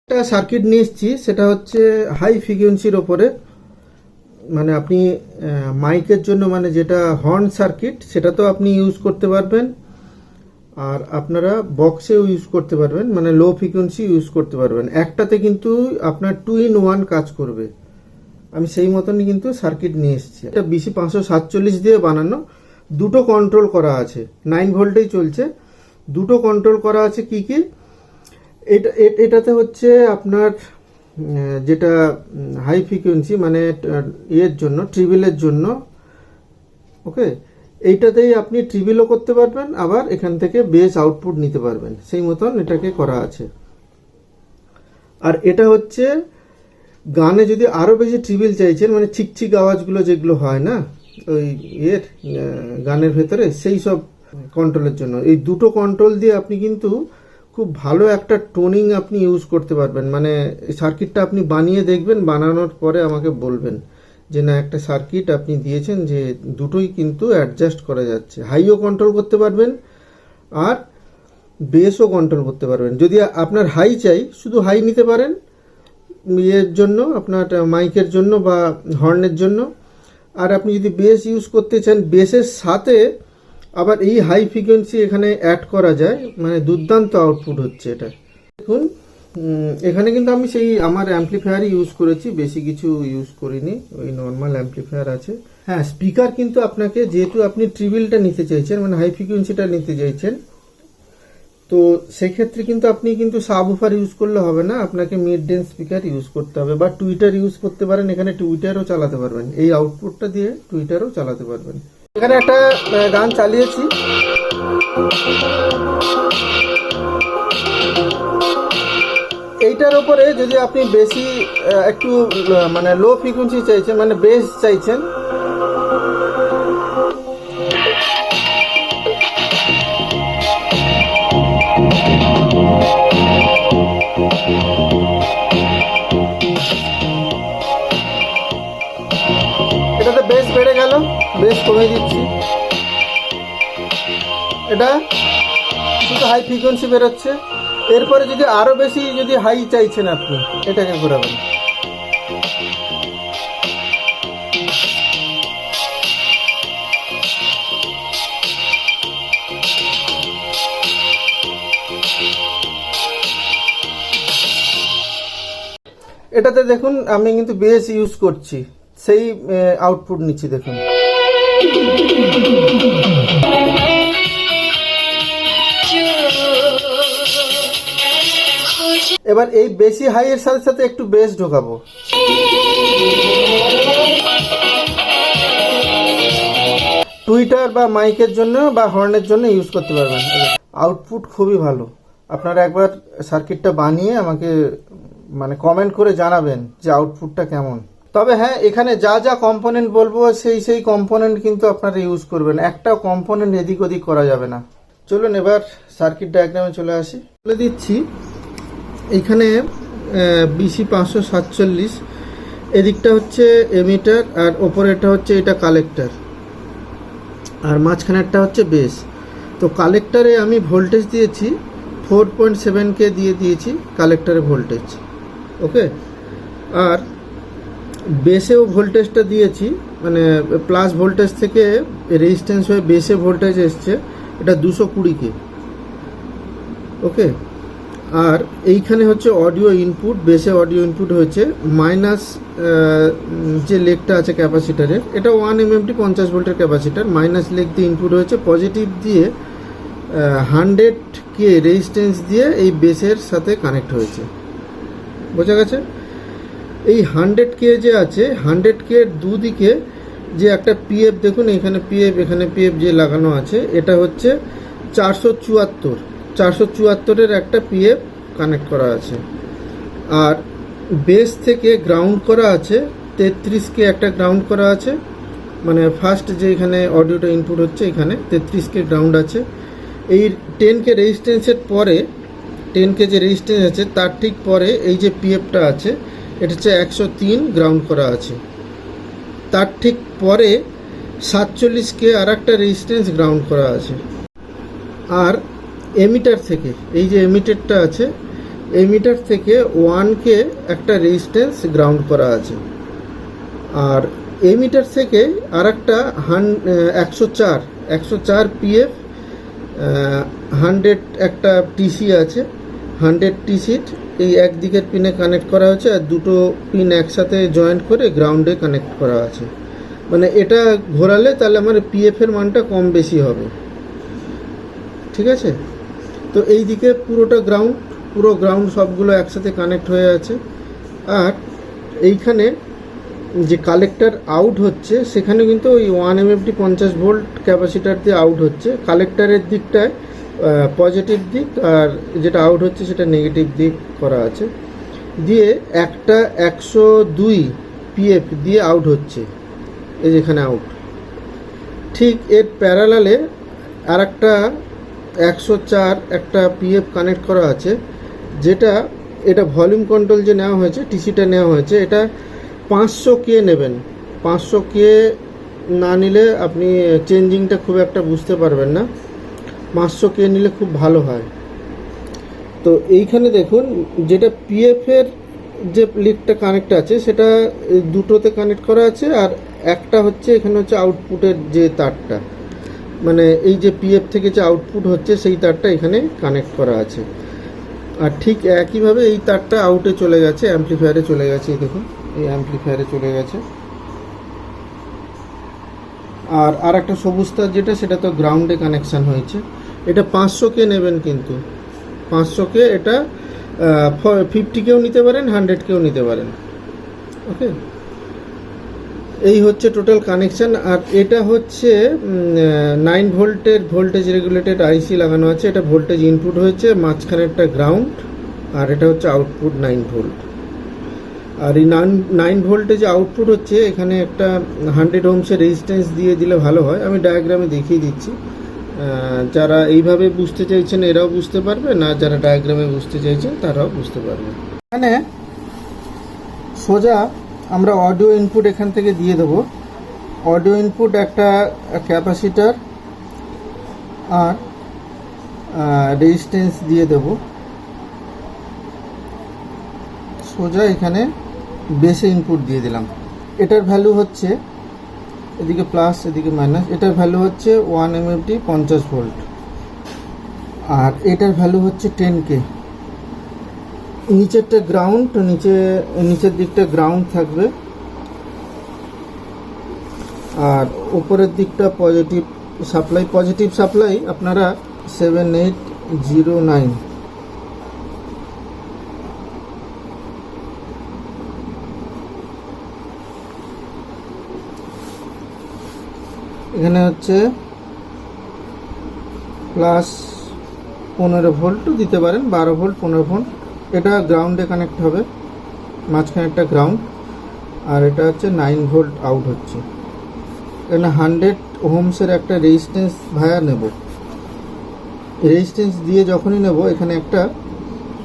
একটা সার্কিট নিয়ে এসেছি, সেটা হচ্ছে হাই ফ্রিকোয়েন্সির ওপরে। মানে আপনি মাইকের জন্য, মানে যেটা হর্ন সার্কিট, সেটা তো আপনি ইউজ করতে পারবেন। আর আপনারা বক্সেও ইউজ করতে পারবেন, মানে লো ফ্রিকোয়েন্সি ইউজ করতে পারবেন। একটাতে কিন্তু আপনার 2 in 1 কাজ করবে। আমি সেই মতনই কিন্তু সার্কিট নিয়ে এসেছি। এটা BC 547 দিয়ে বানানো। দুটো কন্ট্রোল করা আছে, 9 ভোল্টেই চলছে। দুটো কন্ট্রোল করা আছে কি কি? এটাতে হচ্ছে আপনার যেটা হাই ফ্রিকোয়েন্সি, মানে এর জন্য, ট্রিবিলের জন্য। ওকে, এইটাতেই আপনি ট্রিবিলও করতে পারবেন, আবার এখান থেকে বেস আউটপুট নিতে পারবেন, সেই মতন এটাকে করা আছে। আর এটা হচ্ছে গানে যদি আরও বেশি ট্রিবিল চাইছেন, মানে চিকচিক আওয়াজগুলো যেগুলো হয় না ওই গানের ভেতরে, সেই সব কন্ট্রোলের জন্য এই দুটো কন্ট্রোল দিয়ে আপনি কিন্তু খুব ভালো একটা টোনিং আপনি ইউজ করতে পারবেন। মানে সার্কিটটা আপনি বানিয়ে দেখবেন, বানানোর পরে আমাকে বলবেন যে না, একটা সার্কিট আপনি দিয়েছেন যে দুটোই কিন্তু অ্যাডজাস্ট করা যাচ্ছে। হাইও কন্ট্রোল করতে পারবেন আর বেসও কন্ট্রোল করতে পারবেন। যদি আপনার হাই চাই, শুধু হাই নিতে পারেন ইয়ের জন্য, আপনার মাইকের জন্য বা হর্নের জন্য। আর আপনি যদি বেস ইউজ করতে চান, বেসের সাথে আবার এই হাই ফ্রিকোয়েন্সি এখানে অ্যাড করা যায়, মানে দুর্দান্ত আউটপুট হচ্ছে এটা। দেখুন, এখানে কিন্তু আমি সেই আমার অ্যাম্পলিফায়ারই ইউজ করেছি, বেশি কিছু ইউজ করিনি, ওই নর্মাল অ্যাম্পলিফায়ার আছে। হ্যাঁ, স্পিকার কিন্তু আপনাকে, যেহেতু আপনি ট্রিবিলটা নিতে চাইছেন, মানে হাই ফ্রিকোয়েন্সিটা নিতে চাইছেন, তো সেক্ষেত্রে কিন্তু আপনি কিন্তু সাবউফার ইউজ করলে হবে না, আপনাকে মিড রেঞ্জ স্পিকার ইউজ করতে হবে, বা টুইটার ইউজ করতে পারেন। এখানে টুইটারও চালাতে পারবেন, এই আউটপুটটা দিয়ে টুইটারও চালাতে পারবেন। এখানে একটা গান চালিয়েছি, এইটার উপরে যদি আপনি বেশি একটু মানে লো ফ্রিকোয়েন্সি চাইছেন, মানে বেস চাইছেন, এটাতে বেস বেড়ে গেল, বেস কমিয়ে দিচ্ছি। এটা শুধু হাই ফ্রিকোয়েন্সি বেরোচ্ছে। এরপরে যদি আরও বেশি যদি হাই চাইছেন আপনি, এটাকে ঘোরাবেন। এটাতে দেখুন আমি কিন্তু বেস ইউজ করছি, সেই আউটপুট নিচ্ছি, দেখুন। এবার এই বেশি হাই এর সাথে সাথে একটু বেস ঢোকাবো। টুইটার বা মাইকের জন্য বা হর্নের জন্য ইউজ করতে পারবেন। আউটপুট খুবই ভালো। আপনারা একবার সার্কিটটা বানিয়ে আমাকে মানে কমেন্ট করে জানাবেন যে আউটপুটটা কেমন। তবে হ্যাঁ, এখানে যা যা কম্পোনেন্ট বলবো সেই কম্পোনেন্ট কিন্তু আপনারা ইউজ করবেন, একটা কম্পোনেন্ট এদিক ওদিক করা যাবে না। চলুন এবার সার্কিট ডায়াগ্রামে চলে আসি। বলে দিচ্ছি, এইখানে BC 547, এদিকটা হচ্ছে এমিটার, আর ওপরেরটা হচ্ছে এটা কালেক্টর, আর মাঝখানেরটা হচ্ছে বেস। তো কালেক্টরে আমি ভোল্টেজ দিয়েছি 4.7K দিয়ে দিয়েছি কালেক্টরে ভোল্টেজ। ওকে, আর বেসেও ভোল্টেজটা দিয়েছি, মানে প্লাস ভোল্টেজ থেকে রেজিস্ট্যান্স হয়ে বেসে ভোল্টেজ এসছে, এটা 220K। ওকে, আর এইখানে হচ্ছে অডিও ইনপুট, বেসে অডিও ইনপুট হয়েছে মাইনাস যে লেগটা আছে ক্যাপাসিটারের, এটা 1 mmT 50 ভোল্টের ক্যাপাসিটার, মাইনাস লেগ দিয়ে ইনপুট হয়েছে, পজিটিভ দিয়ে 100K রেজিস্ট্যান্স দিয়ে এই বেসের সাথে কানেক্ট হয়েছে। বোঝা গেছে? এই 100K যে আছে, 100K এর দুদিকে যে একটা পিএফ, দেখুন এখানে পিএফ, এখানে পিএফ যে লাগানো আছে, এটা হচ্ছে 474-এর একটা পিএফ কানেক্ট করা আছে। আর বেস থেকে গ্রাউন্ড করা আছে 33K একটা গ্রাউন্ড করা আছে, মানে ফার্স্ট যে এখানে অডিওটা ইনপুট হচ্ছে, এখানে 33K গ্রাউন্ড আছে। এই 10K রেজিস্ট্যান্সের পরে, 10K যে রেজিস্ট্যান্স আছে তার ঠিক পরে এই যে পিএফটা আছে, এটা হচ্ছে 103 গ্রাউন্ড করা আছে। তার ঠিক পরে 47K আর একটা রেজিস্ট্যান্স গ্রাউন্ড করা আছে। আর এমিটার থেকে, এই যে এমিটারটা আছে, এই মিটার থেকে 1K একটা রেজিস্ট্যান্স গ্রাউন্ড করা আছে। আর এই মিটার থেকে আর একটা 104 পিএফ 100 একটা টিসি আছে, 100 টিসিট এই একদিকের পিনে কানেক্ট করা হয়েছে, আর দুটো পিন একসাথে জয়েন্ট করে গ্রাউন্ডে কানেক্ট করা আছে। মানে এটা ঘোরালে তাহলে আমার পিএফের মানটা কম বেশি হবে, ঠিক আছে। তো এই দিকে পুরো গ্রাউন্ড সবগুলো একসাথে কানেক্ট হয়ে আছে। আর এইখানে যে কালেক্টর আউট হচ্ছে সেখানে কিন্তু ওই 1 MFD 50 ভোল্ট ক্যাপাসিটার দিয়ে আউট হচ্ছে। কালেক্টরের দিকটায় পজিটিভ দিক, আর যেটা আউট হচ্ছে সেটা নেগেটিভ দিক করা আছে। দিয়ে একটা 102 পিএফ দিয়ে আউট হচ্ছে, এই যেখানে আউট। ঠিক এর প্যারালালে আর একটা 104 একটা পিএফ কানেক্ট করা আছে, এটা ভলিউম কন্ট্রোল যে নেওয়া হয়েছে, টিসিটা নেওয়া হয়েছে, এটা 500K নেবেন। 500K না নিলে আপনি চেঞ্জিংটা খুব একটা বুঝতে পারবেন না, 500K নিলে খুব ভালো হয়। তো এইখানে দেখুন যেটা পিএফের যে লিডটা কানেক্ট আছে সেটা দুটোতে কানেক্ট করা আছে, আর একটা হচ্ছে এখানে হচ্ছে আউটপুটের যে তারটা, মানে এই যে পিএফ থেকে যে আউটপুট হচ্ছে সেই তারটা এখানে কানেক্ট করা আছে। আর ঠিক একইভাবে এই তারটা আউটে চলে গেছে, অ্যাম্পলিফায়ারে চলে গেছে, এই দেখুন এই অ্যাম্পলিফায়ারে চলে গেছে। আর একটা সবুজ তার যেটা, সেটা তো গ্রাউন্ডে কানেকশান হয়েছে। এটা 500K নেবেন, কিন্তু 500K এটা 50কেও নিতে পারেন, 100কেও নিতে পারেন। ওকে, এই হচ্ছে টোটাল কানেকশান। আর এটা হচ্ছে 9 ভোল্টের ভোল্টেজ রেগুলেটেড আইসি লাগানো আছে। এটা ভোল্টেজ ইনপুট হয়েছে, মাঝখানে একটা গ্রাউন্ড, আর এটা হচ্ছে আউটপুট 9 ভোল্ট। আর এই 9 ভোল্টে যে আউটপুট হচ্ছে, এখানে একটা 100 ওহমসের রেজিস্ট্যান্স দিয়ে দিলে ভালো হয়। আমি ডায়াগ্রামে দেখিয়ে দিচ্ছি, যারা এইভাবে বুঝতে চাইছেন এরাও বুঝতে পারবে, না যারা ডায়াগ্রামে বুঝতে চাইছেন তারাও বুঝতে পারবে। এখানে সোজা আমরা অডিও ইনপুট এখান থেকে দিয়ে দেবো। অডিও ইনপুট একটা ক্যাপাসিটার আর রেজিস্ট্যান্স দিয়ে দেব। সোজা এখানে বেসে ইনপুট দিয়ে দিলাম। এটার ভ্যালু হচ্ছে এদিকে প্লাস এদিকে মাইনাস, এটার ভ্যালু হচ্ছে 1 MFD 50 ভোল্ট, আর এটার ভ্যালু হচ্ছে 10K। নিচেরটা গ্রাউন্ড, নিচের দিকটা গ্রাউন্ড থাকবে, আর উপরের দিকটা পজিটিভ সাপ্লাই আপনারা 7809। এখানে হচ্ছে প্লাস 15 ভোল্টও দিতে পারেন, 12 ভোল্ট 15 ভোল্ট। এটা গ্রাউন্ডে কানেক্ট হবে, মাঝখানে একটা গ্রাউন্ড, আর এটা হচ্ছে 9 ভোল্ট আউট হচ্ছে। এখানে 100 ওহমসের একটা রেজিস্ট্যান্স ভায়া নেব। রেজিস্ট্যান্স দিয়ে যখনই নেব, এখানে একটা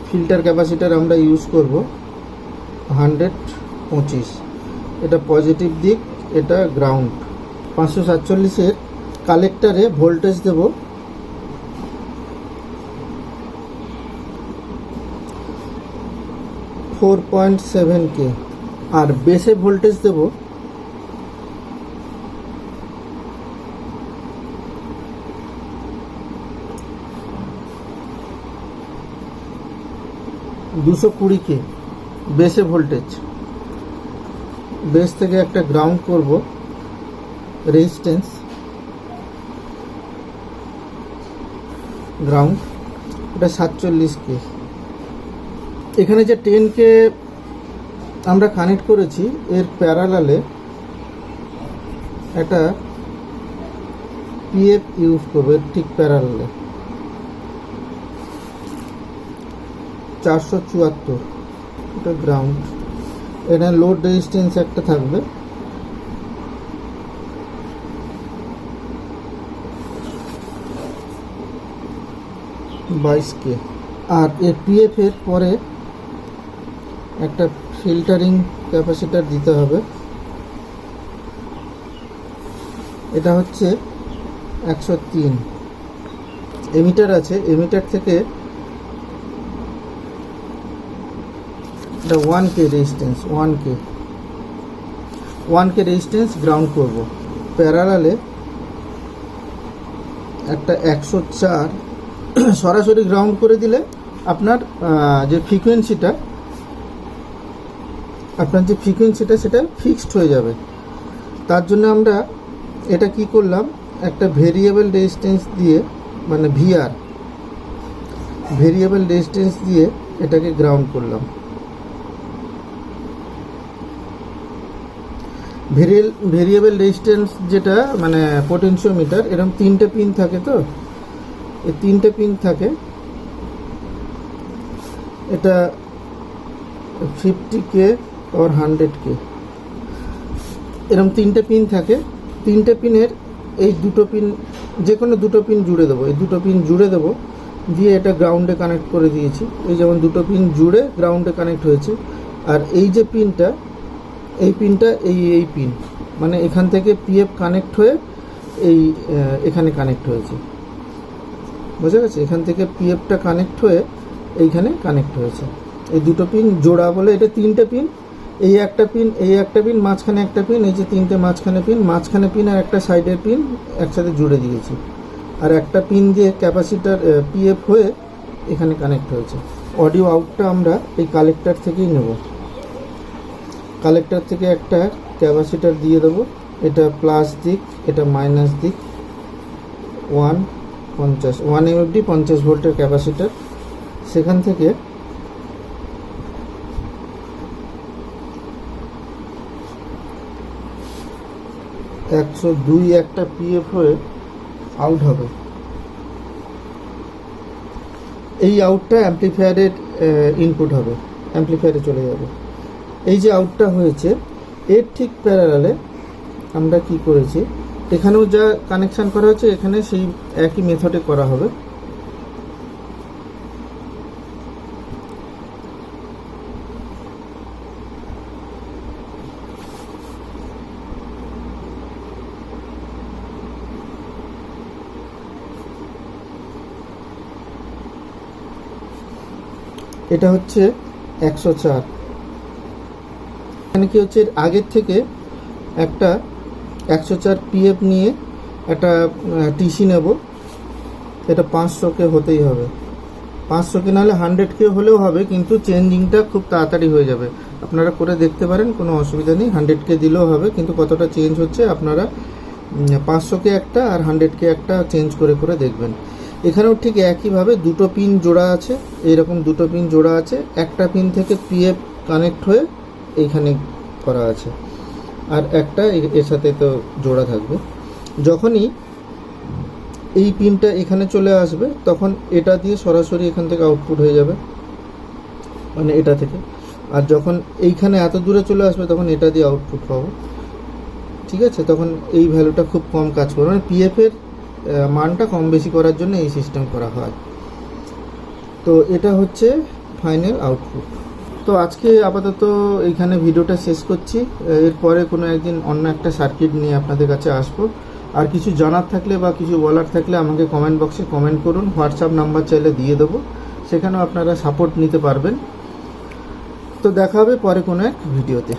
ফিল্টার ক্যাপাসিটার আমরা ইউজ করব 125। এটা পজিটিভ দিক, এটা গ্রাউন্ড। 547-এর কালেক্টরে ভোল্টেজ দেব 4.7K, আর বেসে ভোল্টেজ দেব 220K বেসে ভোল্টেজ। বেস থেকে একটা গ্রাউন্ড করব, রেজিস্ট্যান্স গ্রাউন্ড, এটা 47K। এখানে যে 10K আমরা কানেক্ট করেছি, এর প্যারালালে একটা পিএফ ইউজ করবো, এর ঠিক প্যারালালে 474, এটা গ্রাউন্ড। এটা লোড রেজিস্ট্যান্স একটা থাকবে, $22K। আর এর পিএফ এর পরে একটা ফিল্টারিং ক্যাপাসিটার দিতে হবে, এটা হচ্ছে 103। এমিটার আছে, এমিটার থেকে এটা 1K resistance, 1K resistance ground করব। প্যারালালে একটা 104 সরাসরি গ্রাউন্ড করে দিলে আপনার যে ফ্রিকোয়েন্সিটা সেটা ফিক্সড হয়ে যাবে। তার জন্য আমরা এটা কি করলাম, একটা ভেরিয়েবল রেজিস্ট্যান্স দিয়ে, মানে ভেরিয়েবল রেজিস্ট্যান্স দিয়ে এটাকে গ্রাউন্ড করলাম। ভেরিয়েবল রেজিস্ট্যান্স যেটা মানে পোটেনশিওমিটার, এরকম 3টে পিন থাকে। তো এই 3টে পিন থাকে, এটা 50K or 100K, এরকম 3টে পিন থাকে। 3টে পিনের এই দুটো পিন, যে কোনো দুটো পিন জুড়ে দেবো, এই দুটো পিন জুড়ে দেবো, দিয়ে এটা গ্রাউন্ডে কানেক্ট করে দিয়েছি। এই যেমন দুটো পিন জুড়ে গ্রাউন্ডে কানেক্ট হয়েছে। আর এই যে পিনটা, এই পিনটা এই পিন, মানে এখান থেকে পিএফ কানেক্ট হয়ে এখানে কানেক্ট হয়েছে, বোঝা গেছে? এখান থেকে পিএফটা কানেক্ট হয়ে এইখানে কানেক্ট হয়েছে। এই দুটো পিন জোড়া বলে, এটা 3টে পিন, এই একটা পিন, মাঝখানে একটা পিন, এই যে 3টে মাঝখানে পিন আর একটা সাইডের পিন একসাথে জুড়ে দিয়েছি। আর একটা পিন দিয়ে ক্যাপাসিটার পিএফ হয়ে এখানে কানেক্ট হয়েছে। অডিও আউটটা আমরা এই কালেক্টর থেকেই নেব। কালেক্টর থেকে একটা ক্যাপাসিটার দিয়ে দেবো, এটা প্লাস দিক, এটা মাইনাস দিক। 1 MFD 50 ভোল্টের ক্যাপাসিটার। সেখান থেকে $102 একটা পিএফ হয়ে আউট হবে। এই আউটটা অ্যাম্পলিফায়ারের ইনপুট হবে, অ্যাম্পলিফায়ারে চলে যাবে। এই যে আউটটা হয়েছে, এর ঠিক প্যারালালে আমরা কি করেছি, এখানেও যা কানেকশান করা হচ্ছে এখানে সেই একই মেথডে করা হবে। এটা হচ্ছে 104। এখানে কি হচ্ছে, আগের থেকে একটা 104 পিএফ নিয়ে একটা টিসি নেব। এটা 500K হতেই হবে, 500K নাহলে 100K হলেও হবে, কিন্তু চেঞ্জিংটা খুব তাড়াতাড়ি হয়ে যাবে। আপনারা করে দেখতে পারেন, কোনো অসুবিধা নেই। 100K দিলেও হবে, কিন্তু কতটা চেঞ্জ হচ্ছে আপনারা 500K একটা আর 100K একটা চেঞ্জ করে দেখবেন। এখানেও ঠিক একইভাবে দুটো পিন জোড়া আছে, এইরকম দুটো পিন জোড়া আছে। একটা পিন থেকে পিএফ কানেক্ট হয়ে এইখানে করা আছে, আর একটা এর সাথে তো জোড়া থাকবে। যখনই এই পিনটা এখানে চলে আসবে, তখন এটা দিয়ে সরাসরি এখান থেকে আউটপুট হয়ে যাবে, মানে এটা থেকে। আর যখন এইখানে এত দূরে চলে আসবে, তখন এটা দিয়ে আউটপুট পাবো। ঠিক আছে? তখন এই ভ্যালুটা খুব কম কাজ করবে, মানে পিএফের মানটা কম বেশি করার জন্য এই সিস্টেম করা হয়। তো এটা হচ্ছে ফাইনাল আউটপুট। তো আজকে আপাতত এইখানে ভিডিওটা শেষ করছি। এরপরে কোনো একদিন অন্য একটা সার্কিট নিয়ে আপনাদের কাছে আসবো। আর কিছু জানার থাকলে বা কিছু বলার থাকলে আমাকে কমেন্ট বক্সে কমেন্ট করুন। হোয়াটসঅ্যাপ নাম্বার চাইলে দিয়ে দেবো, সেখানেও আপনারা সাপোর্ট নিতে পারবেন। তো দেখা হবে পরে কোনো এক ভিডিওতে।